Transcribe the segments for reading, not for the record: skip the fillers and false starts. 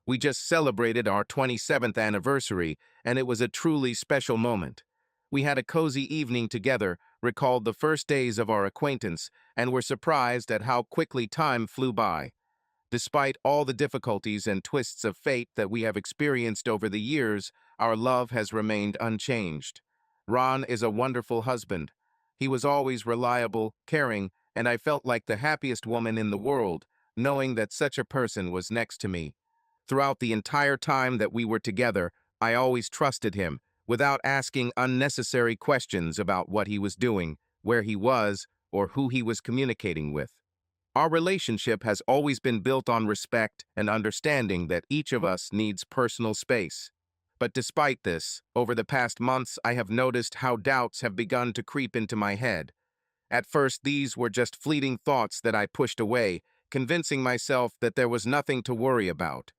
We just celebrated our 27th anniversary, and it was a truly special moment. We had a cozy evening together, recalled the first days of our acquaintance, and were surprised at how quickly time flew by. Despite all the difficulties and twists of fate that we have experienced over the years, our love has remained unchanged. Ron is a wonderful husband. He was always reliable, caring, and I felt like the happiest woman in the world, knowing that such a person was next to me. Throughout the entire time that we were together, I always trusted him, without asking unnecessary questions about what he was doing, where he was, or who he was communicating with. Our relationship has always been built on respect and understanding that each of us needs personal space. But despite this, over the past months I have noticed how doubts have begun to creep into my head. At first, these were just fleeting thoughts that I pushed away, convincing myself that there was nothing to worry about.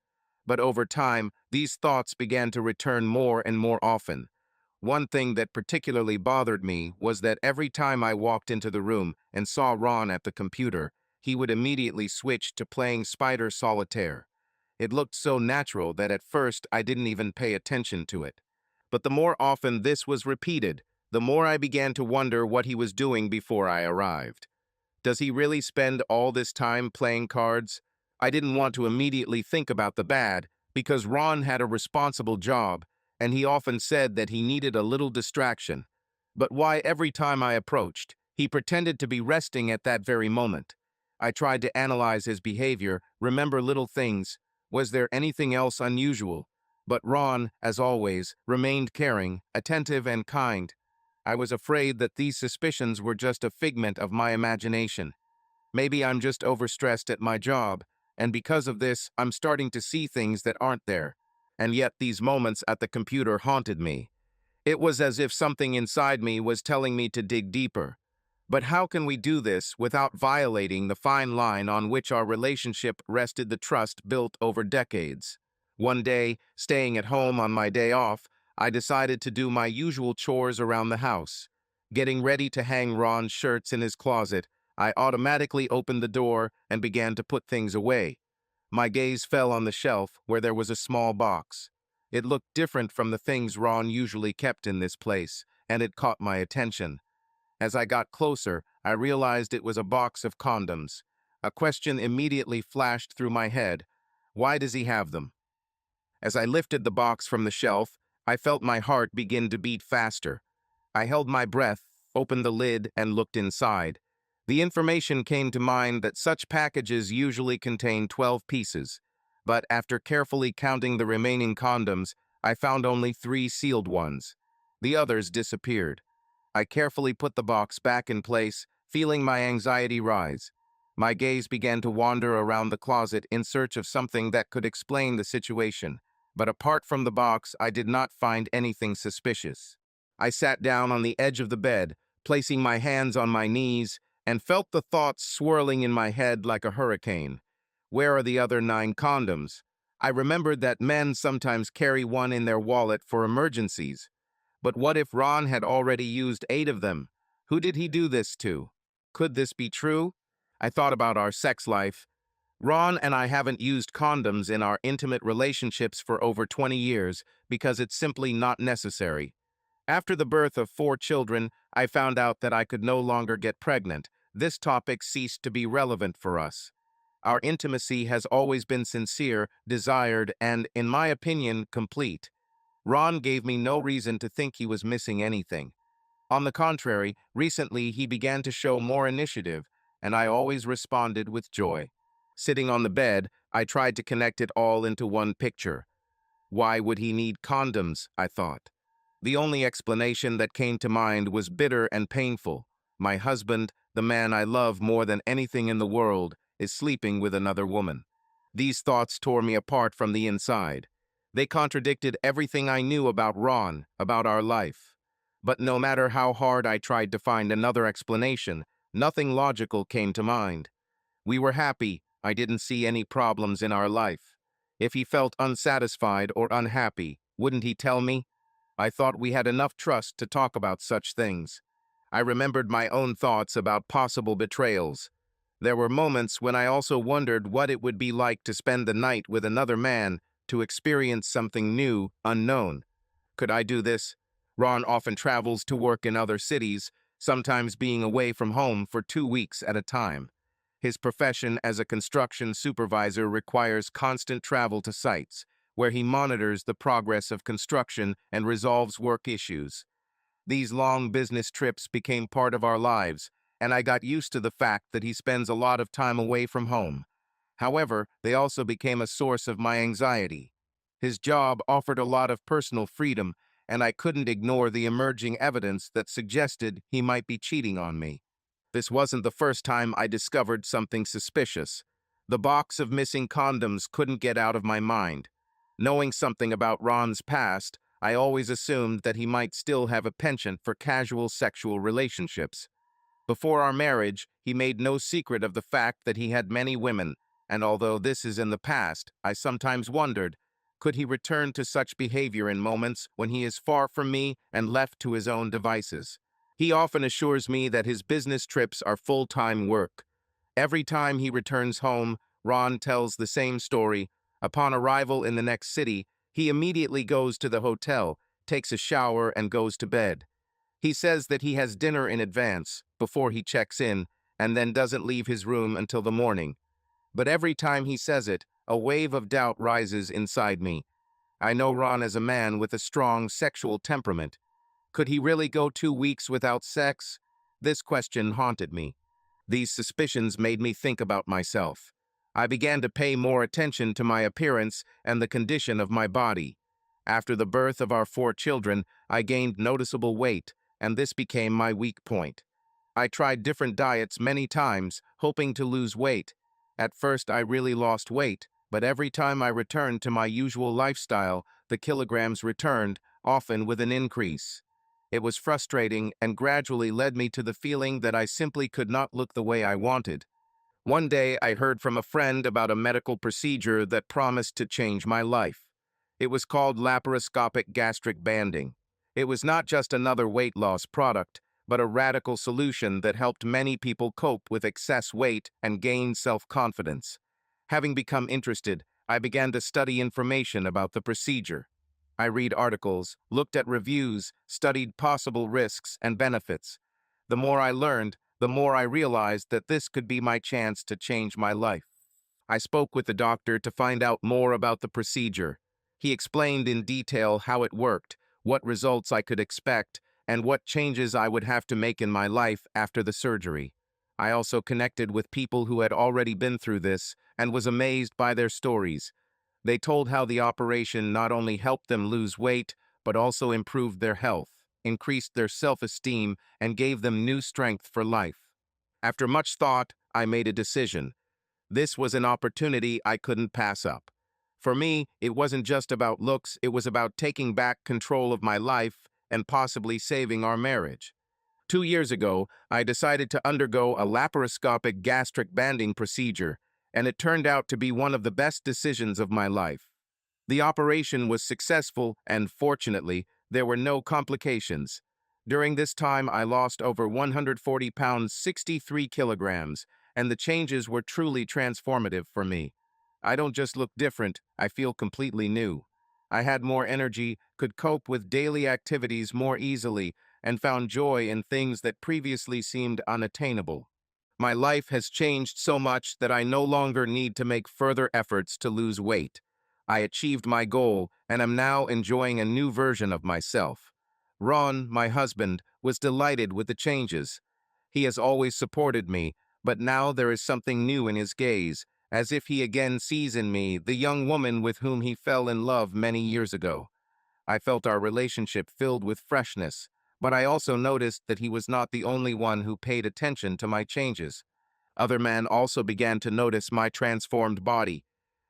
But over time, these thoughts began to return more and more often. One thing that particularly bothered me was that every time I walked into the room and saw Ron at the computer, he would immediately switch to playing Spider Solitaire. It looked so natural that at first I didn't even pay attention to it. But the more often this was repeated, the more I began to wonder what he was doing before I arrived. Does he really spend all this time playing cards? I didn't want to immediately think about the bad, because Ron had a responsible job, and he often said that he needed a little distraction. But why every time I approached, he pretended to be resting at that very moment? I tried to analyze his behavior, remember little things. Was there anything else unusual? But Ron, as always, remained caring, attentive, and kind. I was afraid that these suspicions were just a figment of my imagination. Maybe I'm just overstressed at my job, and because of this, I'm starting to see things that aren't there. And yet these moments at the computer haunted me. It was as if something inside me was telling me to dig deeper. But how can we do this without violating the fine line on which our relationship rested, the trust built over decades? One day, staying at home on my day off, I decided to do my usual chores around the house. Getting ready to hang Ron's shirts in his closet, I automatically opened the door and began to put things away. My gaze fell on the shelf where there was a small box. It looked different from the things Ron usually kept in this place, and it caught my attention. As I got closer, I realized it was a box of condoms. A question immediately flashed through my head. Why does he have them? As I lifted the box from the shelf, I felt my heart begin to beat faster. I held my breath, opened the lid, and looked inside. The information came to mind that such packages usually contain 12 pieces, but after carefully counting the remaining condoms, I found only 3 sealed ones. The others disappeared. I carefully put the box back in place, feeling my anxiety rise. My gaze began to wander around the closet in search of something that could explain the situation, but apart from the box, I did not find anything suspicious. I sat down on the edge of the bed, placing my hands on my knees, and felt the thoughts swirling in my head like a hurricane. Where are the other 9 condoms? I remembered that men sometimes carry one in their wallet for emergencies. But what if Ron had already used 8 of them? Who did he do this to? Could this be true? I thought about our sex life. Ron and I haven't used condoms in our intimate relationships for over 20 years because it's simply not necessary. After the birth of 4 children, I found out that I could no longer get pregnant. This topic ceased to be relevant for us. Our intimacy has always been sincere, desired, and, in my opinion, complete. Ron gave me no reason to think he was missing anything. On the contrary, recently he began to show more initiative, and I always responded with joy. Sitting on the bed, I tried to connect it all into one picture. Why would he need condoms, I thought. The only explanation that came to mind was bitter and painful. My husband, the man I love more than anything in the world, is sleeping with another woman. These thoughts tore me apart from the inside. They contradicted everything I knew about Ron, about our life. But no matter how hard I tried to find another explanation, nothing logical came to mind. We were happy. I didn't see any problems in our life. If he felt unsatisfied or unhappy, wouldn't he tell me? I thought we had enough trust to talk about such things. I remembered my own thoughts about possible betrayals. There were moments when I also wondered what it would be like to spend the night with another man, to experience something new, unknown. Could I do this? Ron often travels to work in other cities, sometimes being away from home for 2 weeks at a time. His profession as a construction supervisor requires constant travel to sites, where he monitors the progress of construction and resolves work issues. These long business trips became part of our lives, and I got used to the fact that he spends a lot of time away from home. However, they also became a source of my anxiety. His job offered a lot of personal freedom, and I couldn't ignore the emerging evidence that suggested he might be cheating on me. This wasn't the first time I discovered something suspicious. The box of missing condoms couldn't get out of my mind. Knowing something about Ron's past, I always assumed that he might still have a penchant for casual sexual relationships. Before our marriage, he made no secret of the fact that he had many women, and although this is in the past, I sometimes wondered, could he return to such behavior in moments when he is far from me and left to his own devices? He often assures me that his business trips are full-time work. Every time he returns home, Ron tells the same story. Upon arrival in the next city, he immediately goes to the hotel, takes a shower, and goes to bed. He says that he has dinner in advance, before he checks in, and then doesn't leave his room until the morning. But every time he says it, a wave of doubt rises inside me. I know Ron as a man with a strong sexual temperament. Could he really go 2 weeks without sex? This question haunted me. These suspicions made me think about myself. I began to pay more attention to my appearance and the condition of my body. After the birth of our 4 children, I gained noticeable weight, and this became my weak point. I tried different diets many times, hoping to lose weight. At first, I really lost weight, but every time I returned to my usual lifestyle, the kilograms returned, often with an increase. It was frustrating and gradually led me to the feeling that I simply could not look the way I wanted. One day, I heard from a friend about a medical procedure that promised to change my life. It was called laparoscopic gastric banding. It was not just another weight loss product, but a radical solution that helped many people cope with excess weight and gain self-confidence. Having become interested, I began to study information about the procedure. I read articles, looked at reviews, studied possible risks and benefits. The more I learned, the more I realized that this could be my chance to change my life. I spoke with the doctor to find out more about the procedure. He explained in detail how it worked, what results I could expect, and what changes I would have to make in my life after the surgery. I also connected with people who had already been through this and was amazed by their stories. They told how the operation not only helped them lose weight, but also improved their health, increased their self-esteem, and gave them new strength for life. After much thought, I made a decision. This was an opportunity I couldn't pass up. For me, it wasn't just about looks, it was about taking back control of my life and possibly saving our marriage. 2 years ago, I decided to undergo a laparoscopic gastric banding procedure, and it turned out to be one of the best decisions of my life. The operation was successful, and fortunately, there were no complications. During this time, I lost over 140 pounds, 63 kilograms, and the changes were truly transformative for me. I don't just look different, I feel completely new. I had more energy, could cope with daily activities more easily, and found joy in things that previously seemed unattainable. My life has changed so much that I no longer need to make further efforts to lose weight. I achieved my goal and am now enjoying a new version of myself. Ron, my husband, was delighted with the changes. He has always supported me, but now there is something new in his gaze, as if he again sees in me the young woman with whom he fell in love many years ago. I felt our relationship filled with freshness, but I also noticed that he was not the only one who paid attention to my changes. Other men also began to notice my transformed body.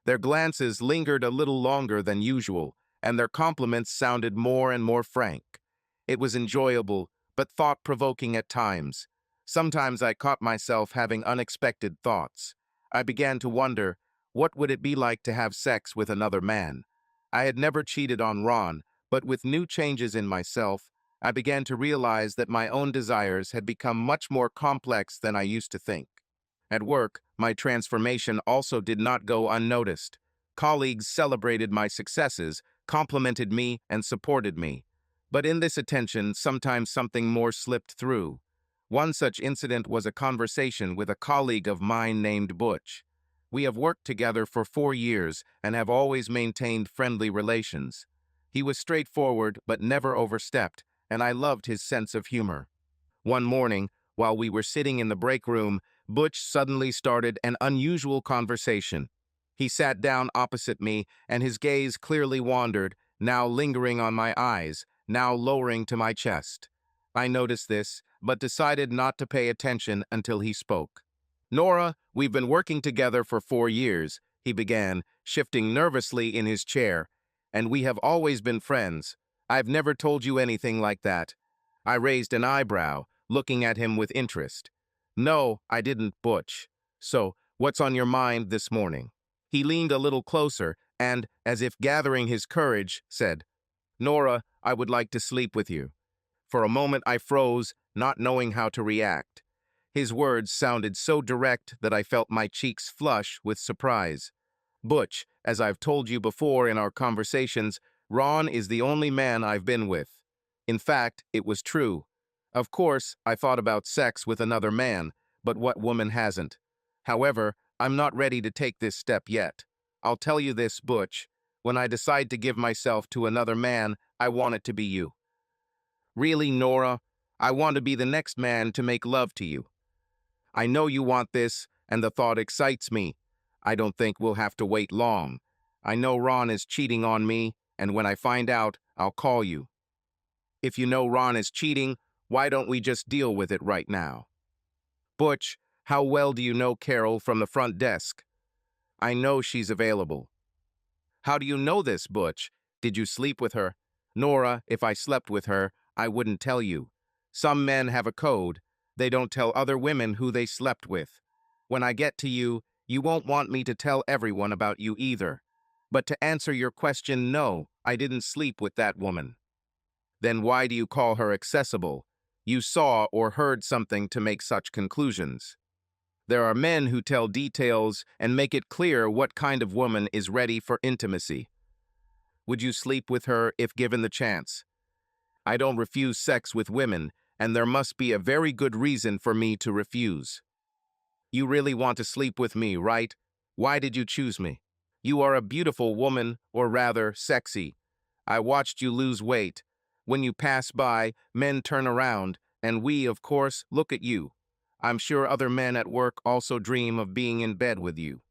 Their glances lingered a little longer than usual, and their compliments sounded more and more frank. It was enjoyable, but thought-provoking at times. Sometimes I caught myself having unexpected thoughts. I began to wonder, what would it be like to have sex with another man? I had never cheated on Ron, but with new changes in myself, I began to realize that my own desires had become much more complex than I used to think. At work, my transformation also did not go unnoticed. Colleagues celebrated my successes, complimented me, and supported me. But in this attention, sometimes something more slipped through. One such incident was a conversation with a colleague of mine named Butch. We have worked together for 4 years and have always maintained friendly relations. He was straightforward but never overstepped, and I loved his sense of humor. One morning, while we were sitting in the break room, Butch suddenly started an unusual conversation. He sat down opposite me, and his gaze clearly wandered, now lingering on my eyes, now lowering to my chest. I noticed this, but decided not to pay attention until he spoke. "Nora, we've been working together for 4 years," he began, shifting nervously in his chair, "and we have always been friends. I've never told you anything like that." I raised an eyebrow, looking at him with interest. "No, I didn't, Butch. So, what's on your mind this morning?" He leaned a little closer and, as if gathering his courage, said, "Nora, I would like to sleep with you." For a moment I froze, not knowing how to react. His words sounded so direct that I felt my cheeks flush with surprise. "Butch, as I've told you before in our conversations, Ron is the only man I've been with. In fact, it was true. Of course, I thought about sex with another man, but what woman hasn't? However, I'm not ready to take this step yet. I'll tell you this, Butch. When I decide to give myself to another man, I want it to be you." "Really, Nora? I want to be the next man to make love to you. I know you want this, and the thought excites me. I don't think we'll have to wait long. I know Ron is cheating on me, and when I find out, I'll call you. If you know Ron is cheating, why don't we just deal with it right now?" "Butch, how well do you know Carol from the front desk?" "I know she's available." "How do you know this, Butch? Did you sleep with her?" "Nora, if I slept with her, I wouldn't tell you. Some men have a code. They don't tell other women who they slept with. When I get to you, you won't want me to tell everyone about you either. But to answer your question, no, I didn't sleep with that woman." "Then why do you call her accessible? You saw or heard something to make such conclusions." "There are men who tell details and make it clear what kind of woman is ready for intimacy." "Would you sleep with her if given the chance?" "I don't refuse sex with women, and there must be a very good reason for me to refuse." "You really want to sleep with me, right? Why did you choose me?" "You are a beautiful woman, or rather, sexy. I watched you lose weight. When you pass by, men turn around, and we, of course, look at you. I'm sure other men at work also dream of being in bed with you."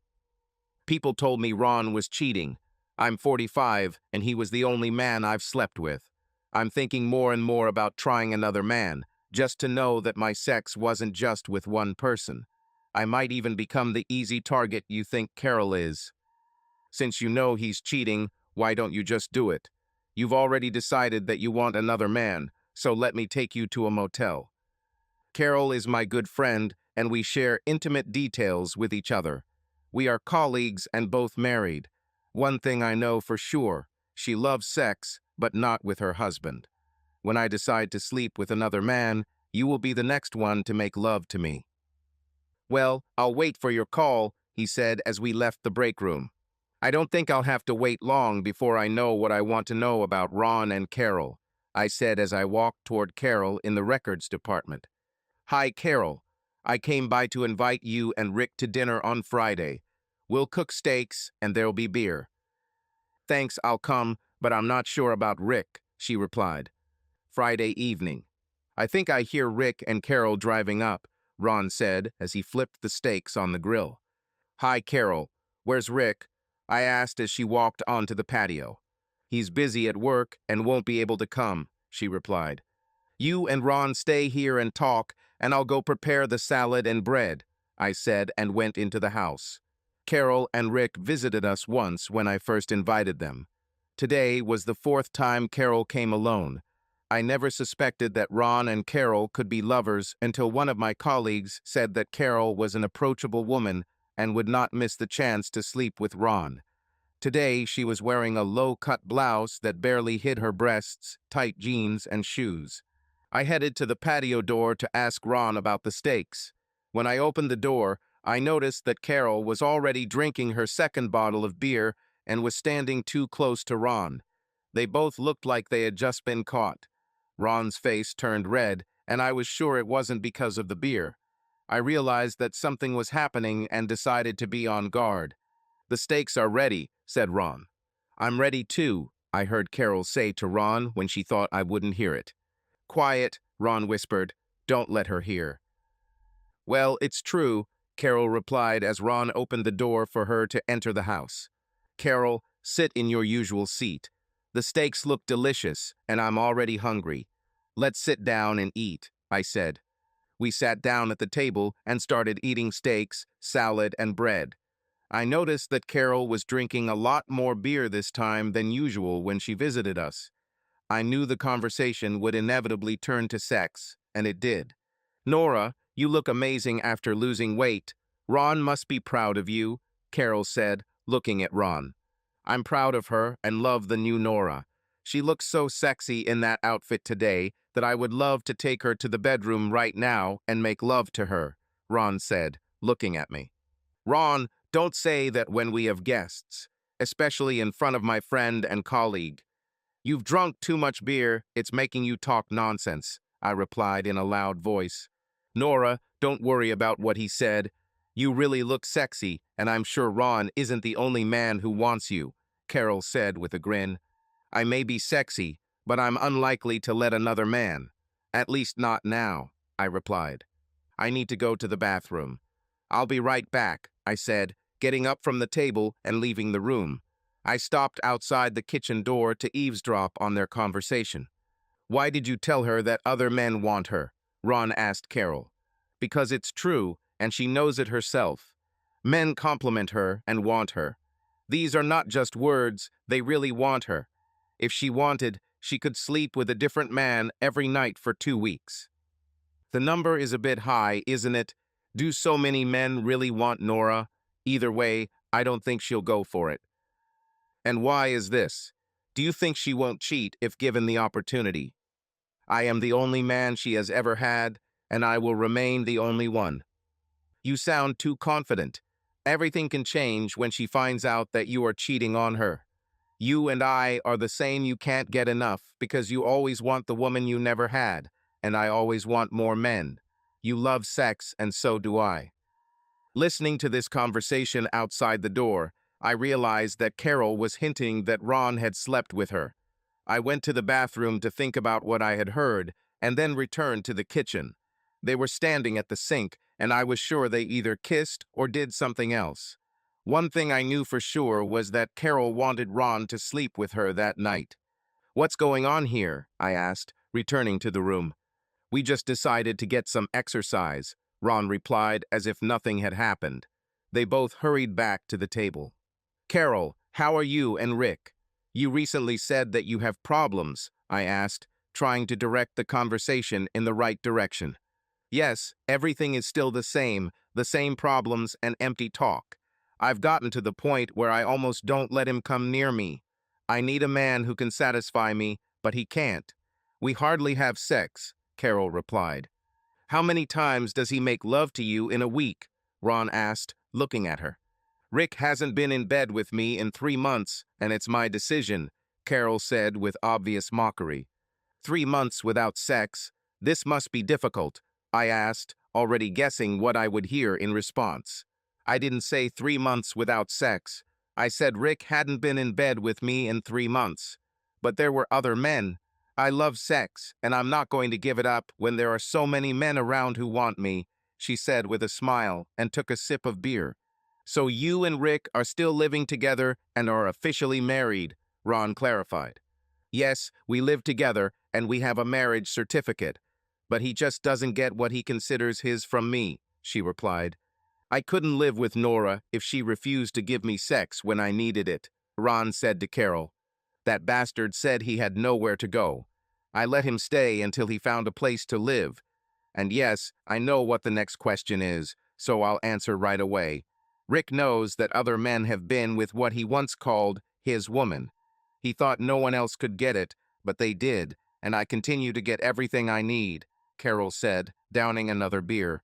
"People told me Ron was cheating. I'm 45, and he was the only man I've slept with. I'm thinking more and more about trying another man, just to know that my sex wasn't just with one person. I might even become the easy target you think Carol is. Since you know he's cheating, why don't you just do it? You've already decided that you want another man, so let me take you to a motel. Carol is my good friend, and we share intimate details with each other. We are colleagues and both married. One thing I know for sure, she loves sex, but not with her husband. When I decide to sleep with another man, you will be the next one to make love to me." "Well, I'll wait for your call," he said as we left the break room. "I don't think I'll have to wait long before I know what I want to know about Ron and Carol," I said as I walked toward Carol in the records department. "Hi, Carol. I came by to invite you and Rick to dinner on Friday. We'll cook steaks and there'll be beer." "Thanks, I'll come, but I'm not sure about Rick," she replied. Friday evening. "I think I hear Rick and Carol driving up," Ron said as he flipped the steaks on the grill. "Hi, Carol. Where's Rick?" I asked as she walked onto the patio. "He's busy at work and won't be able to come," she replied. "You and Ron stay here and talk, and I'll go prepare the salad and bread," I said and went into the house. Carol and Rick visited us once when I first invited them. Today was the 4th time Carol came alone. I never suspected that Ron and Carol could be lovers until one of my colleagues said that Carol was an approachable woman and would not miss the chance to sleep with Ron. Today, she was wearing a low-cut blouse that barely hid her breasts, tight jeans, and shoes. I headed to the patio door to ask Ron about the steaks. When I opened the door, I noticed that Carol was already drinking her second bottle of beer and was standing too close to Ron. They both looked like they had just been caught. Ron's face turned red, and I was sure it wasn't because of the beer. I realized that something was happening and decided to be on guard. "The stakes are ready," said Ron. "I'm ready too," I heard Carol say to Ron when she thought I wouldn't hear it. "Quiet," Ron whispered. "Don't let her hear." "Well, it's true," Carol replied as Ron opened the door for her to enter the house. "Carol, sit in your usual seat. The steaks look delicious, and I'm already hungry. Let's sit down and eat," I said. We sat down at the table and started eating steaks, salad, and bread. I noticed that Carol was drinking a lot more beer this time than usual when she visited us. I knew the conversation would inevitably turn to sex, and it did. "Nora, you look amazing after losing weight. Ron must be proud of you," Carol said, looking at Ron. "I'm proud of her and love the new Nora. She looks so sexy in that outfit today that I would love to take her to the bedroom right now and make love to her," Ron said, looking at me. "Ron, don't say that when we have guests, especially in front of my friend and colleague. You've drunk too much beer, it's making you talk nonsense," I replied in a loud voice. "Nora, don't worry about what he said. You really look sexy, and I'm sure Ron isn't the only man who wants you," Carol said with a grin. "I may be sexy, but I'm unlikely to let another man. At least not now," I replied. "I need to go to the bathroom." "I'll be right back," I said, getting up from the table and leaving the room. I stopped outside the kitchen door to eavesdrop on their conversation. "Why did you tell her that other men want her?" Ron asked Carol. "Because it's true, and she knows it herself. Men compliment her and want her. These are not just words, they really want her. If she wanted, she could sleep with a different man every night for 2 weeks. The number is a bit high, isn't it? Do so many men really want Nora? Either way, I don't think she'll go for it." "And why is this? Do you think she won't cheat if given the opportunity?" "I am the only man she has ever had, and I will remain the only one." "You sound too confident. Everything can change when she finds out that you are cheating on her. You and I are the same. You can't get enough because you always want the woman you never had, and I always want more men. You love sex, and so do I." Listening to this conversation outside the door, I realized that Carol was hinting that Ron had slept with her. I went to the bathroom to think about what I had heard, and then returned to the kitchen. They were standing at the sink, and I was sure they either kissed or did something else. One thing I knew for sure was that Carol wanted Ron to sleep with her that night. "What's going on here?" I asked, returning to the room. "We just decided to get some exercise," Ron replied as if nothing had happened. They both hurried back to the table. "Carol, how are you and Rick? You recently said that you have problems," I asked, trying to direct the conversation in the right direction. "Yes, everything is still the same problems and empty talk. I've gotten to the point where I almost don't let him come near me. I need a man who can satisfy me, but he can't. We hardly have sex," Carol replied. "How many times does he make love to you in a week?" Ron asked, looking at her. "Rick hasn't been in bed with me in 3 months, and it's my decision," Carol said with obvious mockery. "3 months without sex? This must be difficult," I asked, already guessing what I would hear in response. "I didn't say 3 months without sex. I said Rick hadn't been in bed with me in 3 months. But there were other men. I love sex, and I'm not going to give it up when there are so many men around who want me," she said with a smile and took a sip of beer. "So you and Rick are still living together and are officially married," Ron clarified. "Yes, we live together and we have a marriage certificate. But he just doesn't get what he considers his from me," she replied. "I couldn't live with Nora if she refused to give me sex when I needed it," Ron said to Carol. "That bastard said he had nowhere to go. I let him stay until he found a place to live. And yes, I know what the next question is, so I'll answer right away. Rick knows that other men have been with what he once called his woman. He thought no one else could get it, but they did, and I continue to get everything I need," Carol said, downing another beer.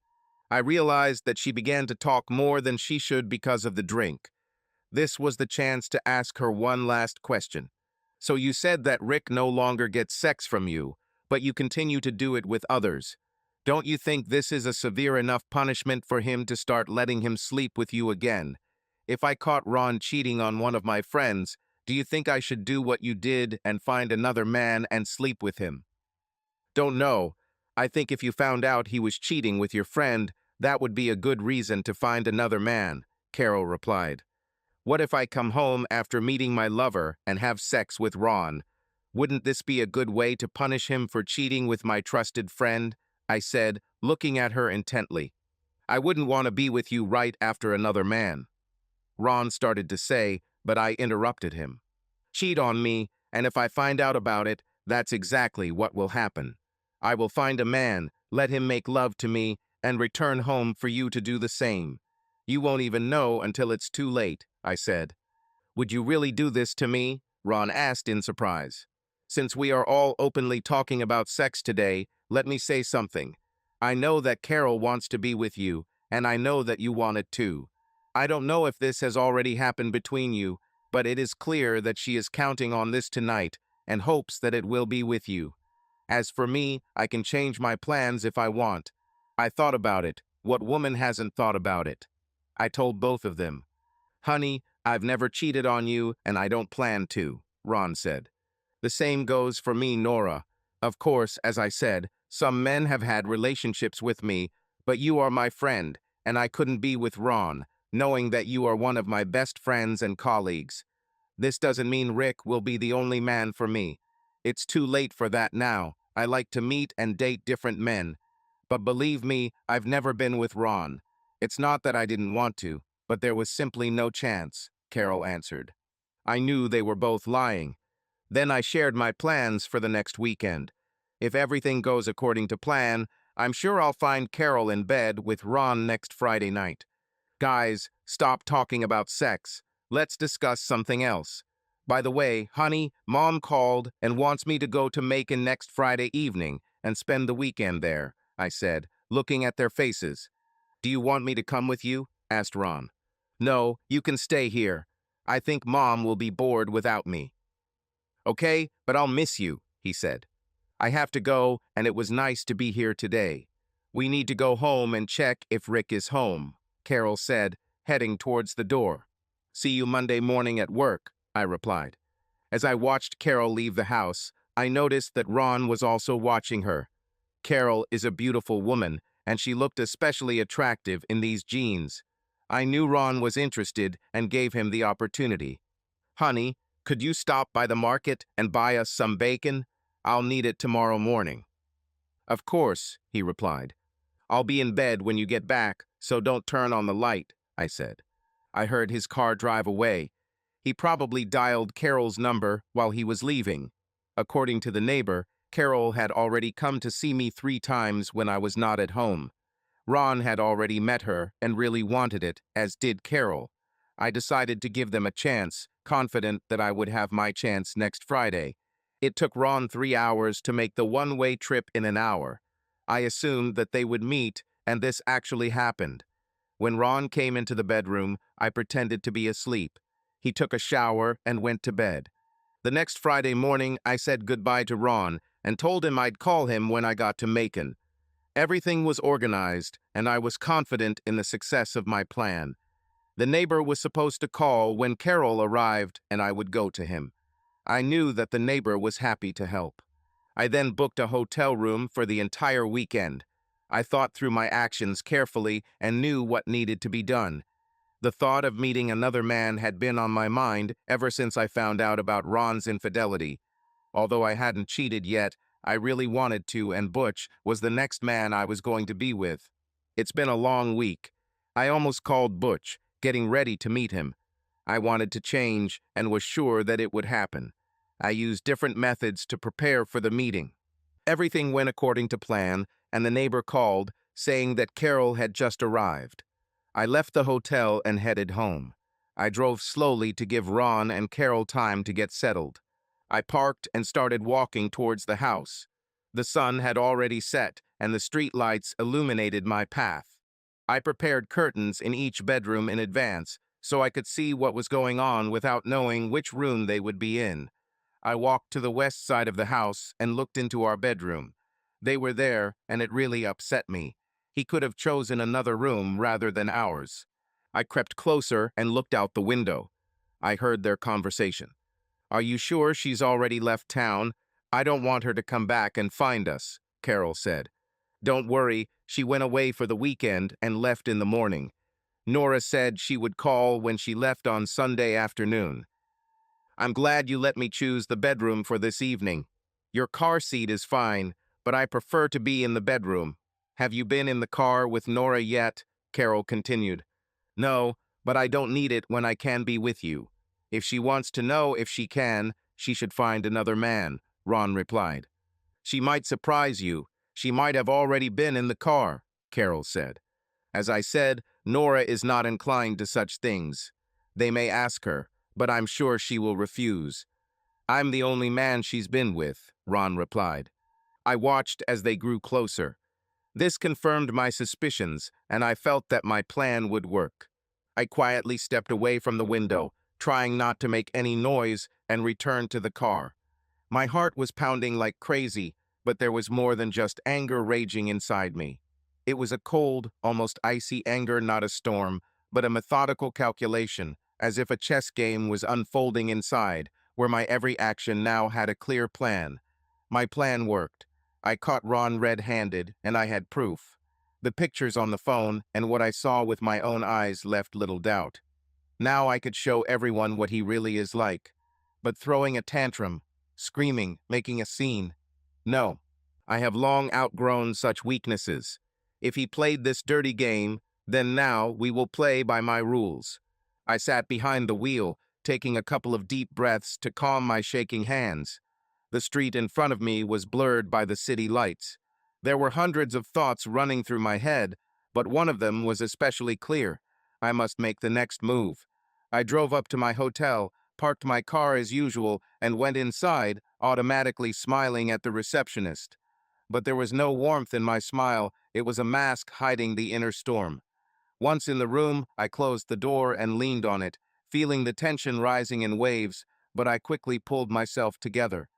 I realized that she began to talk more than she should because of the drink. This was the chance to ask her one last question. So you said that Rick no longer gets sex from you, but you continue to do it with others. Don't you think this is a severe enough punishment for him to start letting him sleep with you again? If I caught Ron cheating on one of my friends, do you think I should do what you did and find another man and sleep with him? Don't know. I think if you found out he was cheating with your friend, that would be a good reason to find another man, Carol replied. What if I come home after meeting my lover and have sex with Ron? Wouldn't this be a good way to punish him for cheating with my trusted friend? I said, looking at her intently. I wouldn't want to be with you right after another man. Ron started to say, but I interrupted him. Cheat on me, and if I find out about it, that's exactly what will happen. I will find a man, let him make love to me, and return home for you to do the same. You won't even know until it's too late, I said. Would you really do this to me? Ron asked in surprise. Since we are all openly talking about sex today, let me say something. I know that Carol wants to be with you, and I know that you want it too. I don't know if this has already happened between you, but it is clear that she is counting on this tonight and hopes that it will be with you. As for me, I can change my plans if I want. I thought about it. What woman hasn't thought about it? I told both of them. Honey, I've never cheated on you, and I don't plan to, Ron said. The same goes for me, Nora. Of course, as I said, some men have had relationships with me, but you are my friend, and I couldn't be with Ron, knowing that you are one of my best friends and colleagues. This doesn't mean Rick will be the only man for me. It's too late for that now. I like to meet and date different men. But believe me, I've never been with Ron. It's not that I didn't want to, but there was simply no chance, Carol answered. I knew they were both lying. Then I shared my plans for the next weekend. If everything goes according to plan, I'm sure I'll find Carol in bed with Ron next Friday night. Guys, stop talking about sex. Let's discuss something else. By the way, honey, Mom called and wants me to go to Macon next Friday evening and spend the weekend there, I said, looking at their faces. Do you want me to come with you? Asked Ron. No, you can stay here. I think Mom will be bored without me. Okay, but I'll miss you, he said. I have to go, and it was nice to be here today. We need to go home and check if Rick is home, Carol said, heading towards the door. See you Monday morning at work, I replied. As I watched Carol leave the house, I noticed that Ron was also watching her. Carol is a beautiful woman, and she looked especially attractive in these jeans. I knew Ron was interested and gave him the opportunity. Honey, could you stop by the market and buy us some bacon? I'll need it tomorrow morning. Of course, he replied. I'll be in bed when you get back, so don't turn on the light, I said. I heard his car drive away. He probably dialed Carol's number while he was leaving. According to the neighbor, Carol had already come to see me 3 times when I was not at home. Ron had already met her and really wanted it, as did Carol. I decided to give them a chance, confident that I would have my chance next Friday. It took Ron 3 hours to make the one-way trip in an hour. I assumed that they would meet, and this actually happened. When Ron came into the bedroom, I pretended to be asleep. He took a shower and went to bed. The next Friday morning, I said goodbye to Ron and told him I'd call him when I got to Macon. Everything was organized, and I was confident in the success of my plan. The neighbor was supposed to call when Carol arrived, and I would go to him. I knew that the neighbor was happy to help. I then booked a hotel room for the entire weekend. I thought through my actions carefully and knew what needed to be done. The thought of meeting another man had been on my mind ever since I found out about Ron's infidelity. Although I hadn't cheated yet, I really wanted to, and Butch was the next man I was going to be with. It's been a long week. I almost called Butch, getting ready to meet him. I wanted to change and was sure that it would happen. I used different methods to prepare for the meeting. Everything went according to plan, and the neighbor called, saying that Carol had just arrived. I left the hotel and headed home. I drove slowly to give Ron and Carol time to get settled. I parked and started walking towards the house. The sun had already set, and the street lights illuminated my path. I prepared curtains in each bedroom in advance, so I could see what was going on without knowing which room they would be in. I walked to the west side of the house and looked into our bedroom. They were there, and it really upset me. He could have chosen another room rather than ours. I crept closer and looked out the window. I heard their conversation. "Are you sure she's already left town? I don't want her to come back and find us," Carol said. "Don't worry, she went away for the weekend and left in the morning. Nora said she would call when she left on Sunday afternoon. I'm glad you let me choose the bedroom for this evening. Your car seat is fine, but I prefer to be in the bedroom. Have you been in the car with Nora yet?" Carol continued. "No, but I don't need it when I can be with you. If she wants to know if she can, she should find another man," Ron replied. "She might surprise you. She might have already been in the car," Carol said. "As I said, Nora is not inclined to such things. They may ask her, but I'm sure she will refuse." "I'm the only man she's been with," Ron replied. I watched as they grew closer. This confirmed my suspicions, and I felt that my plan would work. I quietly stepped away from the window, trying not to make any noise, and returned to the car. My heart was pounding like crazy, but there was more than just anger raging inside me. It was a cold, almost icy anger, not a storm, but a methodical calculation, as if a chess game was unfolding inside, where my every action now had a clear plan. My plan worked. I caught Ron red-handed, and I had proof. The pictures on the phone and what I saw with my own eyes left little doubt. Now I could show everyone what he really is like. But throwing a tantrum, screaming, making a scene, no. I have long outgrown such weaknesses. If he played this dirty game, then now we will play by my rules. I sat behind the wheel, taking a couple of deep breaths to calm my shaking hands. The street in front of me was blurred by the city lights. There were hundreds of thoughts running through my head, but one of them was especially clear. I must make the next move. I drove up to my hotel, parked my car as usual, and went inside, automatically smiling at the receptionist. But there was no warmth in my smile. It was a mask hiding the inner storm. Once in the room, I closed the door and leaned on it, feeling the tension rising in waves, but I quickly pulled myself together.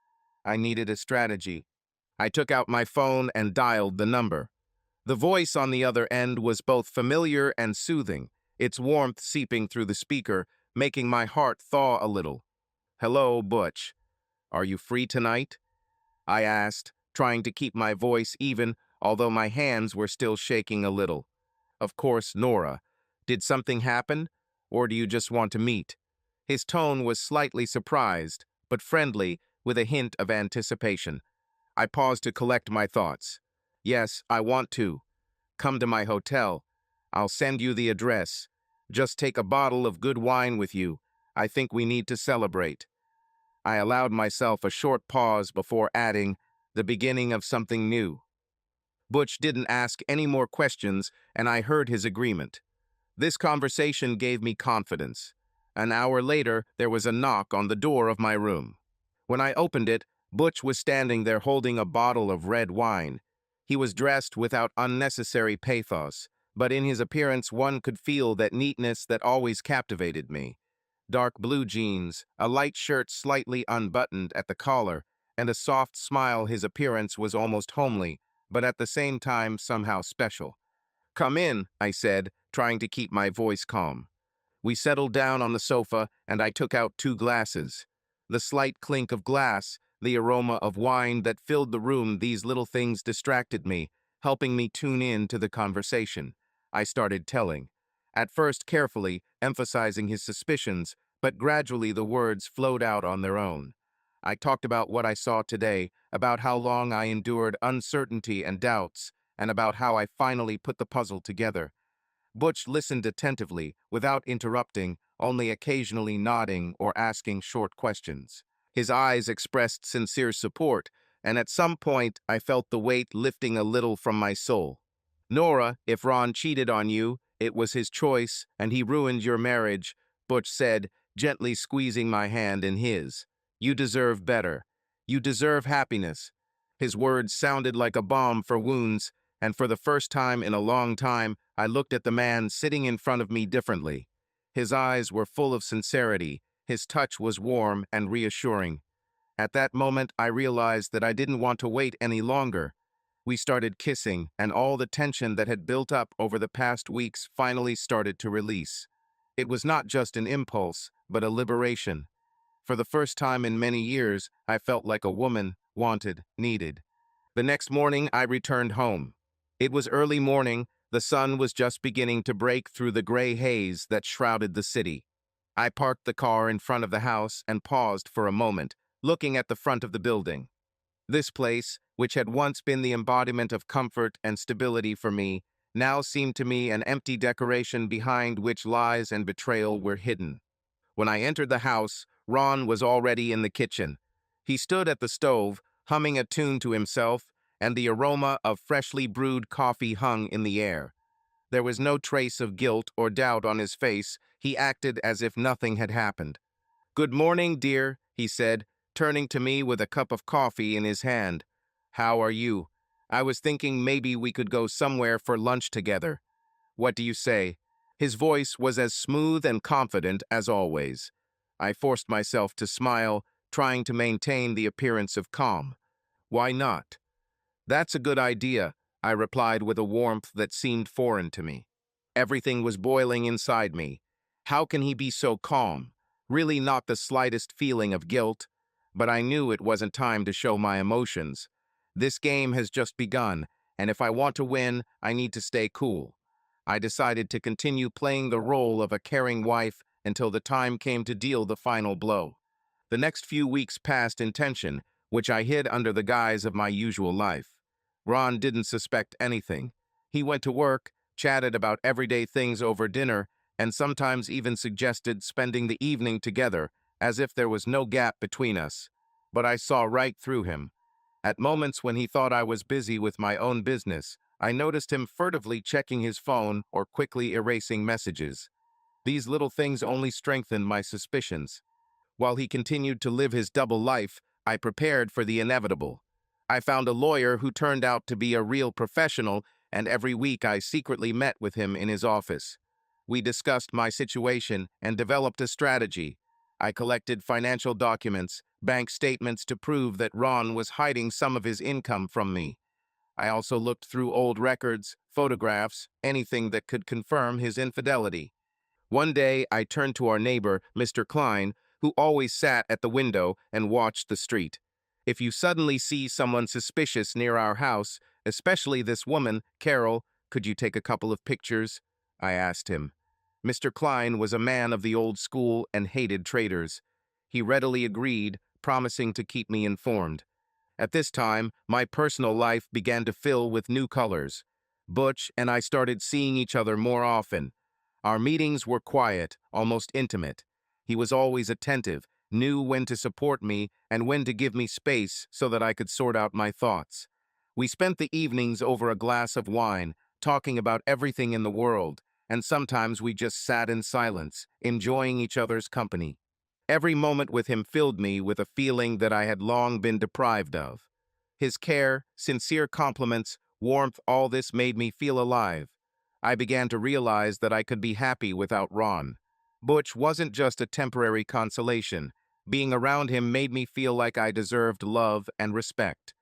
I needed a strategy. I took out my phone and dialed the number. The voice on the other end was both familiar and soothing, its warmth seeping through the speaker, making my heart thaw a little. "Hello, Butch. Are you free tonight?" I asked, trying to keep my voice even, although my hands were still shaking a little. "Of course, Nora. Did something happen? Or do you just want to meet?" His tone was slightly surprised, but friendly, with a hint of anticipation. I paused to collect my thoughts. "Yes, I want to. Come to my hotel. I'll send you the address. Just take a bottle of good wine with you. I think we need to celebrate." I allowed myself a short pause before adding, "the beginning of something new." Butch didn't ask any more questions, and I heard his agreement. This conversation gave me confidence. An hour later, there was a knock on the door of my room. When I opened it, Butch was standing there holding a bottle of red wine. He was dressed without unnecessary pathos, but in his appearance one could feel that neatness that always captivated me. Dark blue jeans, a light shirt slightly unbuttoned at the collar, and a soft smile. His appearance was almost homely, but at the same time somehow special. "Come in," I said, trying to keep my voice calm. We settled down on the sofa, and I took out 2 glasses. The slight clink of glass, the aroma of wine that filled the room, these little things distracted me, helping me tune in to the conversation. I started telling. At first carefully, emphasizing his suspicions, but gradually the words flowed out on their own. I talked about what I saw today, about how long I endured uncertainty and doubts, and about how I finally put the puzzle together. Butch listened attentively, without interrupting, only occasionally nodding or asking short questions. His eyes expressed sincere support, and at some point I felt the weight lifting a little from my soul. "Nora, if Ron cheated on you, it was his choice, and he ruined your marriage," Butch said, gently squeezing my hand in his. "You deserve better. You deserve happiness." His words sounded like a balm for wounds, and for the first time in a long time, I looked at the man sitting in front of me differently. His eyes were full of sincerity. His touch was warm and reassuring. At that moment, I realized that I didn't want to wait any longer. We started kissing, and all the tension that had built up over the past weeks finally started to release. It was not just an impulse, but a liberation. For the first time in many years, I felt like a woman, wanted, needed. The next morning, I returned home. It was early morning. The sun was just beginning to break through the gray haze that shrouded the city. I parked the car in front of the house and paused for a moment, looking at the front of the building. This place, which had once been the embodiment of comfort and stability for me, now seemed to me an empty decoration behind which lies and betrayal were hidden. When I entered the house, Ron was already in the kitchen. He stood at the stove, humming a tune to himself, and the aroma of freshly brewed coffee hung in the air. There was no trace of guilt or doubt on his face. He acted as if nothing had happened. "Good morning, dear," he said, turning to me with a cup of coffee in his hand. "How are you? I was thinking maybe we could go somewhere for lunch together. What do you say?" His voice was as smooth and confident as always. I forced myself to smile, trying to maintain the appearance of calm. "Why not?" "That's a good idea," I replied with a warmth that seemed foreign to me. Everything was boiling inside me. How can he be so calm? Really not the slightest feeling of guilt. But I knew it wasn't time to show my emotions. This game has just begun, and if I want to win, I need to stay cool. I decided to continue playing the role of a caring wife until the time came to deal the final blow. The next few weeks passed in tension, which I hid under the guise of my usual life. Ron didn't suspect anything. He went to work, chatted about everyday things over dinner, and sometimes even suggested spending the evening together, as if there was no gap between us. But I saw right through him. At moments when he thought I was busy with my own business, I noticed him furtively checking his phone or quickly erasing messages. These little things only strengthened my suspicions. While he continued to live his double life, I prepared for the inevitable. I found a lawyer who turned out to be a real professional, and every week I secretly met with him in his office. We discussed my situation and developed a strategy. I collected financial documents, bank statements to prove that Ron was hiding some of his income from me. I also looked through old records, photographs, anything that could confirm his infidelity. One day, I turned to our neighbor, Mr. Klein, who always sat at the window and watched the street. "If you suddenly see someone suspicious near our house, especially this woman, Carol, could you take a couple of pictures?" I asked him. Mr. Klein was a man of the old school and hated traitors. He readily agreed, promising to keep me informed. At this time, my personal life began to fill with new colors. Butch and I started seeing each other more often. Our meetings were quiet, almost intimate. He was always attentive, knew when to support me and when to give me space so that I could sort out my thoughts. We spent the evenings over a glass of wine, talking about everything in the world, and sometimes we just sat in silence, enjoying each other's company. Every moment with him filled me with a feeling that I had long been deprived of. His care, sincere compliments, warmth, all this made me feel alive. I began to realize that I could be happy without Ron. Butch wasn't just a temporary consolation. Being around him made me feel like I deserved love and respect.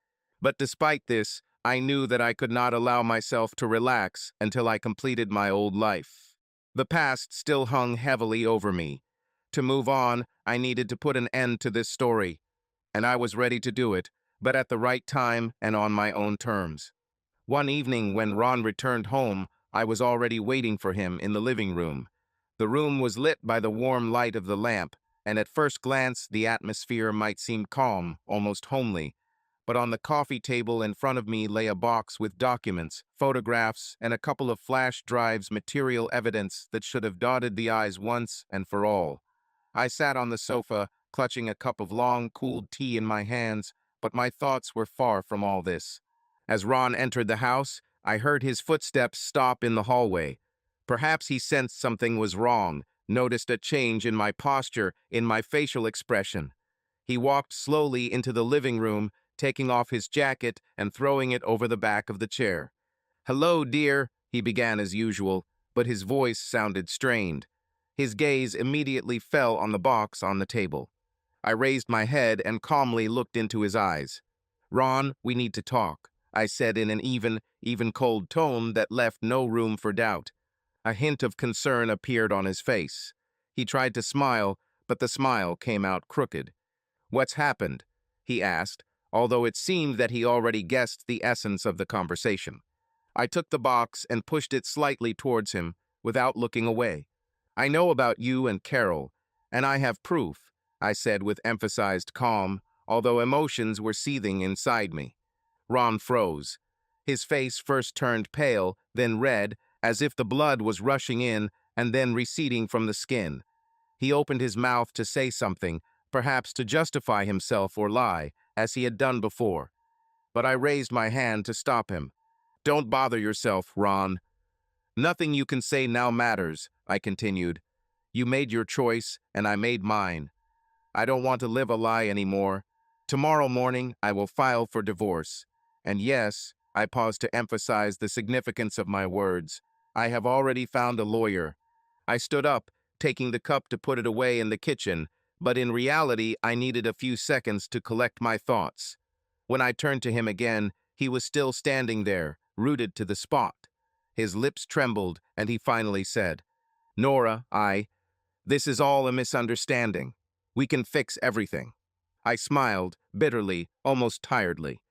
But despite this, I knew that I could not allow myself to relax until I completed my old life. The past still hung heavily over me. To move on, I needed to put an end to this story, and I was ready to do it, but at the right time and on my own terms. One evening when Ron returned home, I was already waiting for him in the living room. The room was lit by the warm light of the lamp, and at first glance the atmosphere might seem calm, almost homely. But on the coffee table in front of me lay a box with documents, photographs, and a couple of flash drives, material evidence that should have dotted the I's once and for all. I sat on the sofa, clutching a cup of long, cooled tea in my hands, but my thoughts were far from all this. As Ron entered the house, I heard his footsteps stop in the hallway. Perhaps he sensed something was wrong, noticed a change in my posture, in my facial expression. He walked slowly into the living room, taking off his jacket and throwing it over the back of the chair. "Hello, dear," he began as usual, but his voice sounded strained. His gaze immediately fell on the box on the table. I raised my head and calmly looked into his eyes. "Ron, we need to talk," I said in an even cold tone that left no room for doubt. A hint of concern appeared on his face. He tried to smile, but the smile came out crooked. "What's happened?" he asked, although it seemed that he already guessed the essence of the conversation. I took the box and pushed it slightly towards him, without looking away. "I know about you and Carol, and I have proof," I said with emphasized calm, although emotions were seething inside me. Ron froze. His face first turned pale, then red, as if the blood was rushing in and then receding from the skin. He opened his mouth to say something, perhaps to justify himself or lie, as he had done before. But I raised my hand to stop him. "Don't bother yourself, Ron. Nothing you can say now matters," I continued. "You made your choice, and I made mine. I don't want to live a lie anymore. Tomorrow morning, I will file for divorce. And yes," I paused to emphasize the significance of my words, "I have already found a lawyer." I stood up, taking the cup to put it away in the kitchen, but in reality, I needed a few seconds to collect my thoughts. When I turned to him again, he was still standing there, rooted to the spot. His lips trembled, and he finally said, "Nora, this is all a misunderstanding. We can fix everything." I smiled, bitterly, almost tiredly.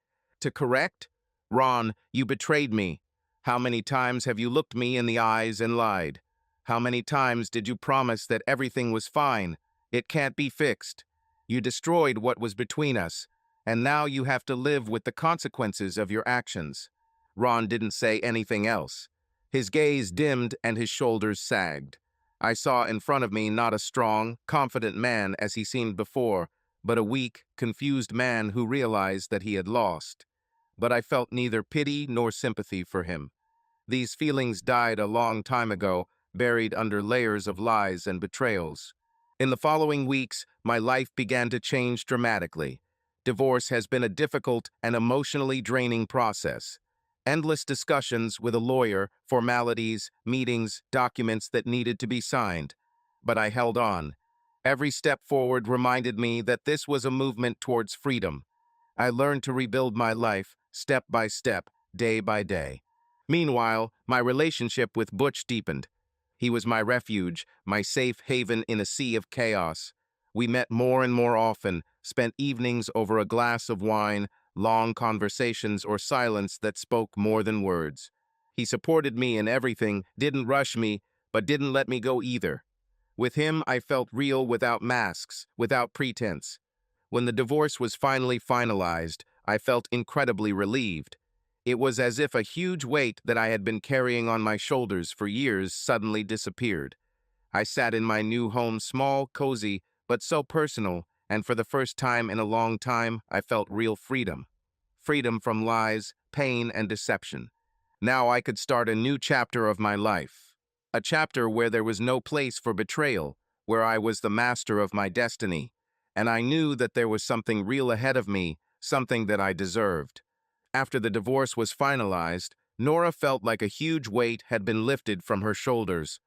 "To correct? Ron, you betrayed me. How many times have you looked me in the eyes and lied? How many times did you promise that everything was fine? It can't be fixed. You destroyed what was between us, and now you have to live with the consequences of your actions." Ron didn't say anything else. His gaze dimmed and his shoulders sagged. I saw in front of me not a strong, confident man as he seemed before, but a weak, confused man who realized that he had lost. But I felt neither pity nor sympathy for him. These feelings died a long time ago, buried under layers of lies and betrayals. In the following weeks, my life began to change dramatically. Divorce has been a difficult and emotionally draining process. Endless discussions with a lawyer, formalities, meetings, documents that needed to be signed. But I held on. Every step forward reminded me that this was a movement towards freedom. I learned to rebuild my life, step by step, day by day. Meanwhile, my relationship with Butch deepened. He was my refuge, my safe haven in a sea of chaos. We met more and more often, spent evenings over a glass of wine, long conversations or silence that spoke more than words. He supported me in everything, didn't rush me, but didn't let me go either. With him, I felt real without masks, without pretense. When the divorce was finally finalized, I felt incredibly relieved. It was as if a huge weight that I had been carrying on my shoulders for years suddenly disappeared. I sat in my new home, small, cozy, but so personal, and for the first time in a long time, I felt real freedom. Freedom from lies, pain, and deception. Now I could start a new chapter of my life. A chapter where there was no place for betrayal, where I was the master of my destiny. And I knew that there was something real ahead of me, something that I deserved. After the divorce was finalized, Nora felt like a huge weight had been lifted from her shoulders.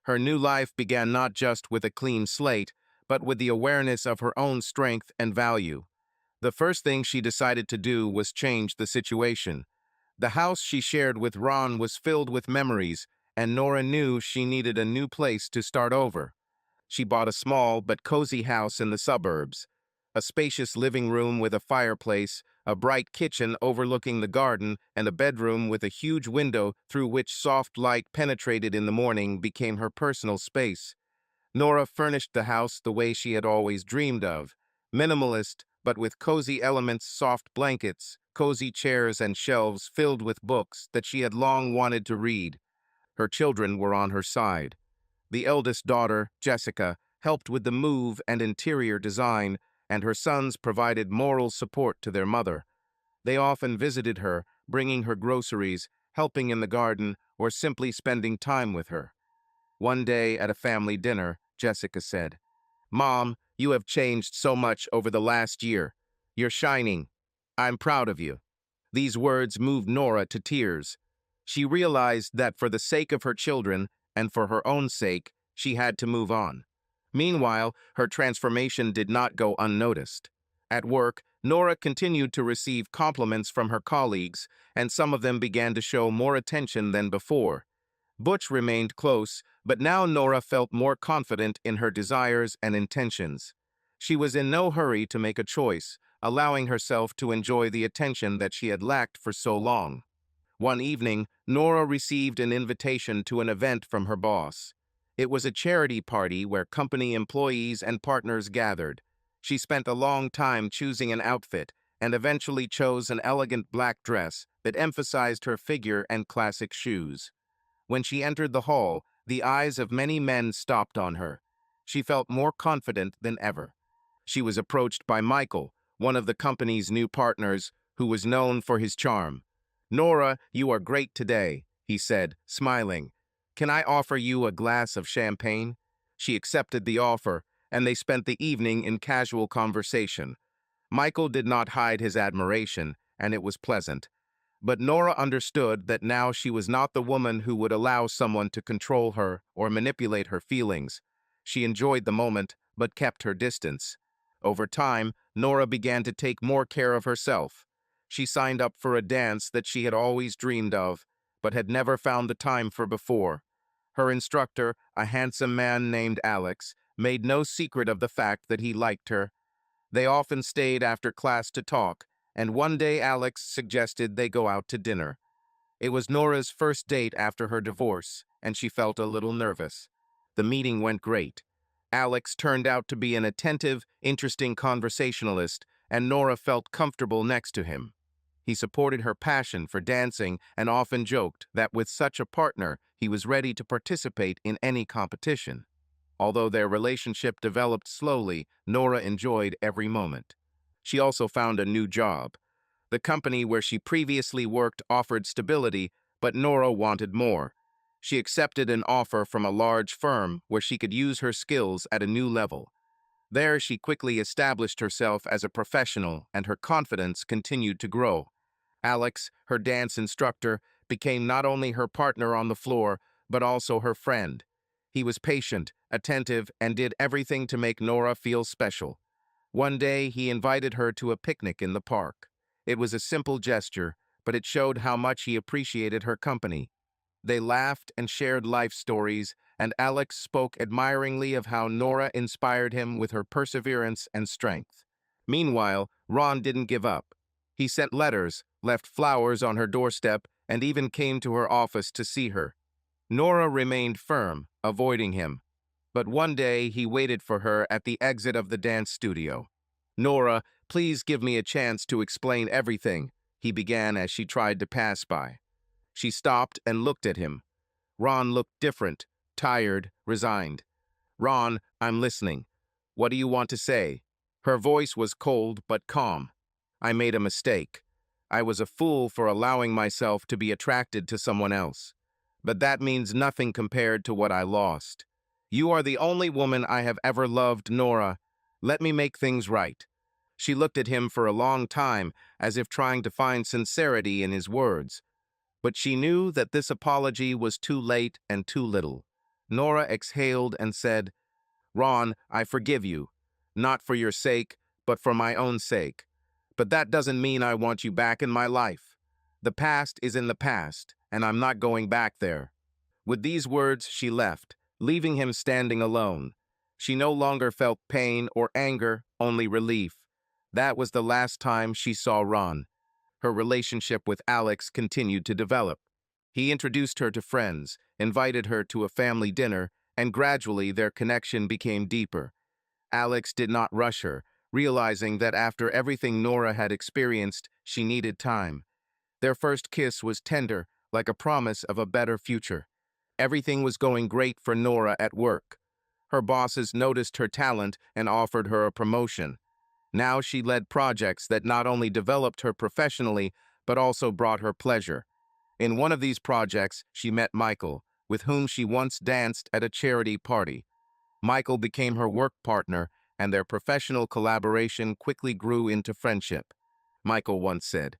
Her new life began not just with a clean slate, but with the awareness of her own strength and value. The first thing she decided to do was change the situation. The house she shared with Ron was filled with memories, and Nora knew she needed a new place to start over. She bought a small but cozy house in the suburbs. A spacious living room with a fireplace, a bright kitchen overlooking the garden, and a bedroom with a huge window through which soft light penetrated in the morning became her personal space. Nora furnished the house the way she had always dreamed of, minimalist, but with cozy elements, soft blankets, cozy chairs, and shelves filled with books that she had long wanted to read. Her children were on her side. The eldest daughter, Jessica, helped with the move and interior design, and her sons provided moral support to their mother. They often visited her, bringing her groceries, helping in the garden, or simply spending time with her. One day at a family dinner, Jessica said, "Mom, you have changed so much over the last year. You're shining. I'm proud of you." These words moved Nora to tears. She realized that for the sake of her children and for her own sake, She had to move on. Meanwhile, her transformation did not go unnoticed. At work, Nora continued to receive compliments from her colleagues, and some of them began to show more attention than before. Butch remained close, but now Nora felt more confident in her desires and intentions. She was in no hurry to make a choice, allowing herself to enjoy the attention that she had lacked for so long. One evening, Nora received an invitation to an event from her boss. It was a charity party where company employees and partners gathered. She spent a long time choosing an outfit and eventually chose an elegant black dress that emphasized her figure and classic shoes. When she entered the hall, the eyes of many men stopped on her. She felt more confident than ever. She was approached by Michael, one of the company's new partners, who was known for his charm. "Nora, you are great today," he said, smiling. "Can I offer you a glass of champagne?" She accepted the offer, and they spent the evening in casual conversation. Michael did not hide his admiration, and it was pleasant. But Nora understood that now she was not the woman who would allow someone to control her or manipulate her feelings. She enjoyed the moment, but kept her distance. Over time, Nora began to take more care of herself. She signed up for a dance that she had always dreamed of, but had never found the time for before. Her instructor, a handsome man named Alex, made no secret of the fact that he liked her. They often stayed after class to talk, and one day Alex suggested they go out to dinner. It was Nora's first date after her divorce, and she felt a little nervous. The meeting went great. Alex turned out to be an attentive, interesting conversationalist, and Nora felt comfortable next to him. He supported her passion for dancing and often joked that with such a partner, he was ready to participate in any competition. Although their relationship developed slowly, Nora enjoyed every moment. She also found a new job. The company where she previously worked offered stability, but Nora wanted more. She accepted an offer from a large firm where she could use her skills at a new level. There, she quickly established herself as a professional, and her confidence continued to grow. Alex, her dance instructor, became not only her partner on the floor, but also her friend. He was patient, attentive, and did everything to make Nora feel special. One day, he invited her to a picnic in the park. It was a simple gesture, but it showed how much he appreciated her company. They laughed and shared life stories, and Alex spoke admiringly of how Nora inspired him with her perseverance and strength. Meanwhile, Ron didn't give up. He sent letters, left flowers on her doorstep, and even came to her office to see her. Nora remained firm, avoiding him. But one day, he waited for her at the exit of the dance studio. "Nora, please give me a chance to explain everything," he began as she tried to pass by. She stopped and looked at him. Ron looked different, tired, resigned. "Ron, I'm listening. What do you want to say?" Her voice was cold but calm. "I made a mistake. I was a fool for allowing myself to be attracted to someone else. But that means nothing compared to what I lost. You are the only woman I have ever loved, Nora. Let me make things right." She looked at him for a long time, as if trying to find sincerity in his words. But she knew that this apology was too late and too little. Nora exhaled and said, "Ron, I forgive you. Not for your sake, but for my own sake. But that doesn't mean I want you back in my life. The past is in the past, and I'm not going back there." With these words, she left, leaving him standing alone. She no longer felt pain or anger, only relief. That was the last time she saw Ron. Her relationship with Alex continued to develop. He introduced her to friends, invited her to a family dinner, and gradually their connection became deeper. Alex did not rush her, realizing that after everything Nora had experienced, she needed time. Their first kiss was tender, like a promise of a better future. Everything was going great for Nora at work. Her bosses noticed her talent and offered her a promotion. Now she led projects that not only developed her professionally, but also brought her pleasure. In one of these projects, she met Michael, with whom she once danced at a charity party. Michael became her work partner, and their professional collaboration quickly grew into friendship. Michael once said,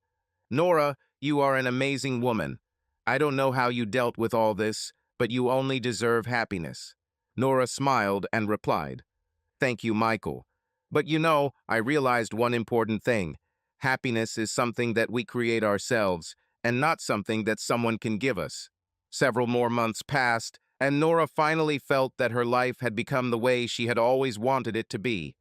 "Nora, you are an amazing woman. I don't know how you dealt with all this, but you only deserve happiness." Nora smiled and replied, "Thank you, Michael. But I realized one important thing. Happiness is something that we create ourselves, and not something that someone can give us." Several more months passed, and Nora finally felt that her life had become the way she had always wanted it to be.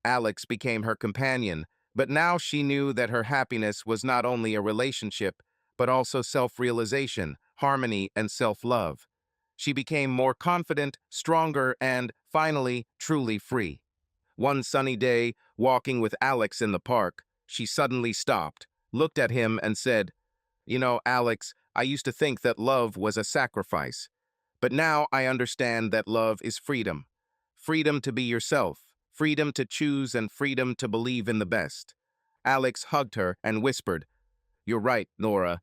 Alex became her companion, but now she knew that her happiness was not only a relationship, but also self-realization, harmony, and self-love. She became more confident, stronger, and, finally, truly free. One sunny day, walking with Alex in the park, she suddenly stopped, looked at him, and said, Alex, I used to think that love was a sacrifice. But now I understand that love is freedom. Freedom to be yourself, freedom to choose, and freedom to believe in the best." Alex hugged her and whispered, "You're right, Nora,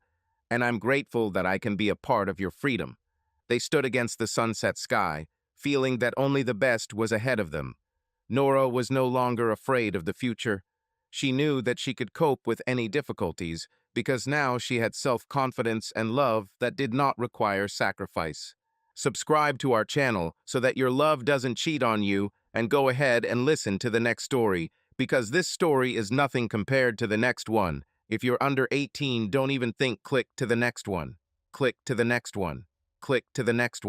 and I'm grateful that I can be a part of your freedom." They stood against the sunset sky, feeling that only the best was ahead of them. Nora was no longer afraid of the future. She knew that she could cope with any difficulties because now she had self-confidence and love that did not require sacrifice. Subscribe to our channel so that your love doesn't cheat on you, and go ahead and listen to the next story, because this story is nothing compared to the next one. If you're under 18, don't even think click to the next one. Click to the next one. Click to the next one.